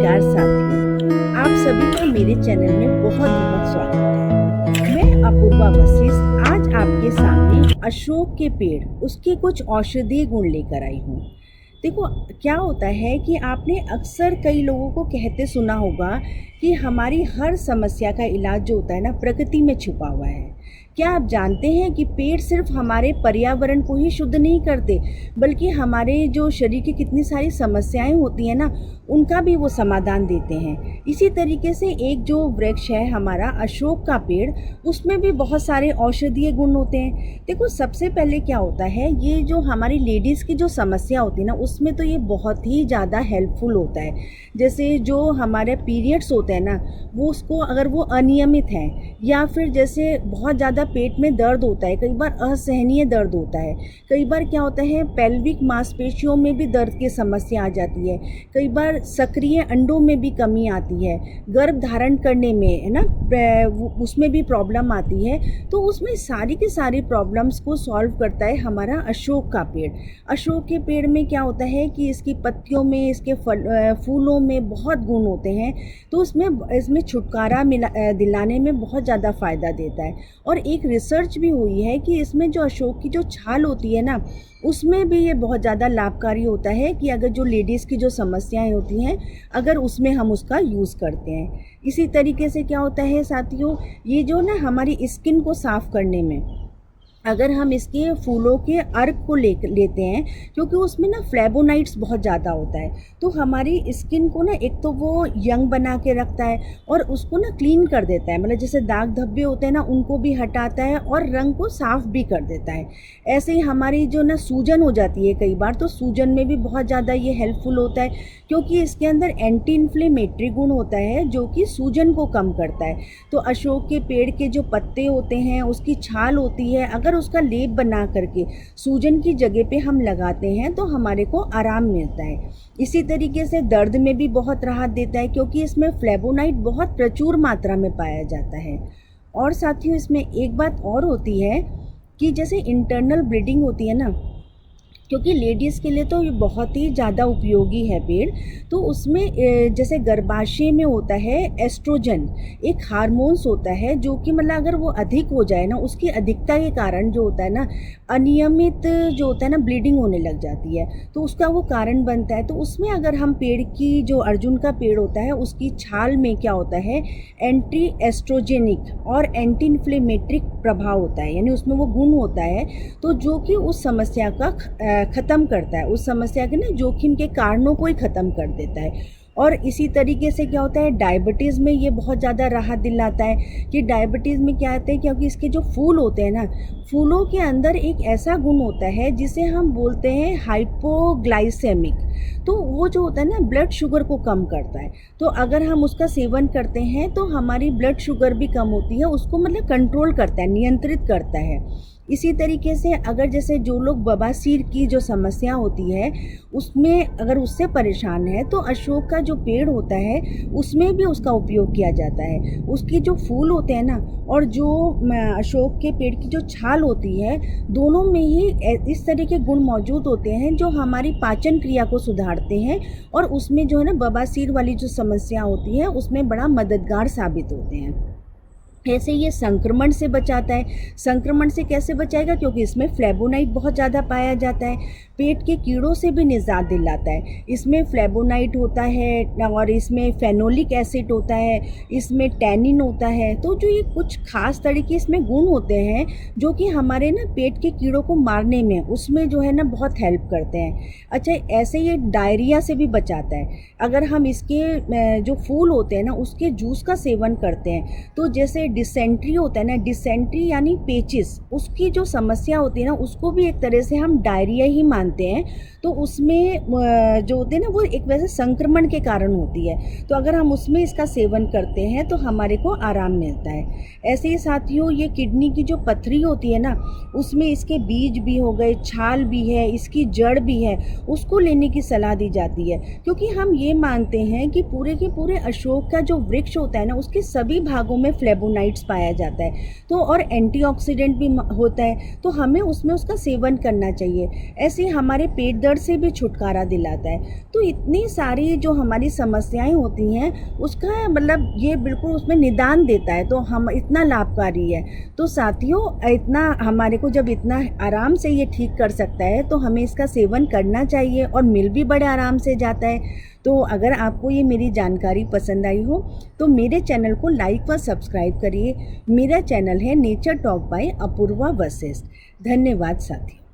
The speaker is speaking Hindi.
नमस्कार साथियों, आप सभी का मेरे चैनल में बहुत बहुत स्वागत है। मैं अपूर्वा वशिष्ठ आज आपके सामने अशोक के पेड़ उसके कुछ औषधीय गुण लेकर आई हूँ। देखो, क्या होता है कि आपने अक्सर कई लोगों को कहते सुना होगा कि हमारी हर समस्या का इलाज जो होता है ना, प्रकृति में छुपा हुआ है। क्या आप जानते हैं कि पेड़ सिर्फ हमारे पर्यावरण को ही शुद्ध नहीं करते, बल्कि हमारे जो शरीर की कितनी सारी समस्याएं होती हैं ना, उनका भी वो समाधान देते हैं। इसी तरीके से एक जो वृक्ष है हमारा अशोक का पेड़, उसमें भी बहुत सारे औषधीय गुण होते हैं। देखो, सबसे पहले क्या होता है, ये जो हमारी लेडीज़ की जो समस्या होती है ना, उसमें तो ये बहुत ही ज़्यादा हेल्पफुल होता है। जैसे जो हमारे पीरियड्स होते हैं ना, वो उसको अगर वो अनियमित हैं, या फिर जैसे बहुत ज़्यादा पेट में दर्द होता है, कई बार असहनीय दर्द होता है, कई बार क्या होता है पेल्विक मांसपेशियों में भी दर्द की समस्या आ जाती है, कई बार सक्रिय अंडों में भी कमी आती है, गर्भ धारण करने में है ना, उसमें भी प्रॉब्लम आती है। तो उसमें सारी की सारी प्रॉब्लम्स को सॉल्व करता है हमारा अशोक का पेड़। अशोक के पेड़ में क्या होता है कि इसकी पत्तियों में, इसके फूलों में बहुत गुण होते हैं, तो इसमें छुटकारा दिलाने में बहुत ज़्यादा फ़ायदा देता है। और एक रिसर्च भी हुई है कि इसमें जो अशोक की जो छाल होती है ना, उसमें भी ये बहुत ज़्यादा लाभकारी होता है कि अगर जो लेडीज़ की जो समस्याएं होती हैं, अगर उसमें हम उसका यूज़ करते हैं। इसी तरीके से क्या होता है साथियों, ये जो ना हमारी स्किन को साफ़ करने में, अगर हम इसके फूलों के अर्क को लेते हैं, क्योंकि उसमें ना फ्लेवोनाइड्स बहुत ज़्यादा होता है, तो हमारी स्किन को ना एक तो वो यंग बना के रखता है और उसको ना क्लीन कर देता है, मतलब जैसे दाग धब्बे होते हैं ना, उनको भी हटाता है और रंग को साफ़ भी कर देता है। ऐसे ही हमारी जो ना सूजन हो जाती है कई बार, तो सूजन में भी बहुत ज़्यादा ये हेल्पफुल होता है, क्योंकि इसके अंदर एंटी इन्फ्लेमेटरी गुण होता है जो कि सूजन को कम करता है। तो अशोक के पेड़ के जो पत्ते होते हैं, उसकी छाल होती है, अगर उसका लेप बना करके सूजन की जगह पे हम लगाते हैं तो हमारे को आराम मिलता है। इसी तरीके से दर्द में भी बहुत राहत देता है, क्योंकि इसमें फ्लेवोनाइड बहुत प्रचुर मात्रा में पाया जाता है। और साथियों, इसमें एक बात और होती है कि जैसे इंटरनल ब्लीडिंग होती है ना, क्योंकि लेडीज़ के लिए तो ये बहुत ही ज़्यादा उपयोगी है पेड़, तो उसमें जैसे गर्भाशय में होता है एस्ट्रोजन, एक हार्मोन्स होता है जो कि मतलब अगर वो अधिक हो जाए ना, उसकी अधिकता के कारण जो होता है ना, अनियमित जो होता है ना, ब्लीडिंग होने लग जाती है, तो उसका वो कारण बनता है। तो उसमें अगर हम पेड़ की जो अर्जुन का पेड़ होता है, उसकी छाल में क्या होता है, एंटी एस्ट्रोजेनिक और एंटी इन्फ्लेमेट्रिक प्रभाव होता है, यानी उसमें वो गुण होता है, तो जो कि उस समस्या का ख़त्म करता है, उस समस्या के ना जोखिम के कारणों को ही ख़त्म कर देता है। और इसी तरीके से क्या होता है, डायबिटीज़ में ये बहुत ज़्यादा राहत दिलाता है। कि डायबिटीज़ में क्या होता है, क्योंकि इसके जो फूल होते हैं ना, फूलों के अंदर एक ऐसा गुण होता है जिसे हम बोलते हैं हाइपोग्लाइसेमिक, तो वो जो होता है ना, ब्लड शुगर को कम करता है। तो अगर हम उसका सेवन करते हैं तो हमारी ब्लड शुगर भी कम होती है, उसको मतलब कंट्रोल करता है, नियंत्रित करता है। इसी तरीके से अगर जैसे जो लोग बवासीर की जो समस्या होती है, उसमें अगर उससे परेशान है, तो अशोक का जो पेड़ होता है उसमें भी उसका उपयोग किया जाता है। उसके जो फूल होते हैं ना, और जो अशोक के पेड़ की जो छाल होती है, दोनों में ही इस तरह के गुण मौजूद होते हैं जो हमारी पाचन क्रिया को सुधारते हैं, और उसमें जो है ना, बवासीर वाली जो समस्या होती है उसमें बड़ा मददगार साबित होते हैं। ऐसे ये संक्रमण से बचाता है। संक्रमण से कैसे बचाएगा, क्योंकि इसमें फ्लेवोनाइड बहुत ज़्यादा पाया जाता है। पेट के कीड़ों से भी निजात दिलाता है। इसमें फ्लेवोनाइड होता है, और इसमें फेनोलिक एसिड होता है, इसमें टैनिन होता है। तो जो ये कुछ खास तरीके इसमें गुण होते हैं जो कि हमारे ना पेट के कीड़ों को मारने में, उसमें जो है ना, बहुत हेल्प करते हैं। अच्छा, ऐसे ये डायरिया से भी बचाता है। अगर हम इसके जो फूल होते हैं ना, उसके जूस का सेवन करते हैं, तो जैसे डिसेंट्री होता है ना, डिसेंट्री यानी पेचिस, उसकी जो समस्या होती है ना, उसको भी एक तरह से हम डायरिया ही मानते हैं। तो उसमें जो होते हैं ना, वो एक वैसे संक्रमण के कारण होती है, तो अगर हम उसमें इसका सेवन करते हैं तो हमारे को आराम मिलता है। ऐसे ही साथियों, ये किडनी की जो पथरी होती है ना, उसमें इसके बीज भी हो गए, छाल भी है, इसकी जड़ भी है, उसको लेने की सलाह दी जाती है, क्योंकि हम ये मानते हैं कि पूरे के पूरे अशोक का जो वृक्ष होता है ना, उसके सभी भागों में फ्लेवोनाइड फ्लोराइड्स पाया जाता है, तो और एंटीऑक्सीडेंट भी होता है, तो हमें उसमें उसका सेवन करना चाहिए। ऐसे ही हमारे पेट दर्द से भी छुटकारा दिलाता है। तो इतनी सारी जो हमारी समस्याएं होती हैं उसका मतलब ये बिल्कुल उसमें निदान देता है, तो हम इतना लाभकारी है। तो साथियों, इतना हमारे को जब इतना आराम से ये ठीक कर सकता है तो हमें इसका सेवन करना चाहिए, और मिल भी बड़े आराम से जाता है। तो अगर आपको ये मेरी जानकारी पसंद आई हो तो मेरे चैनल को लाइक व सब्सक्राइब करिए। मेरा चैनल है nature talk by Apoorva Vashishth. धन्यवाद साथियों।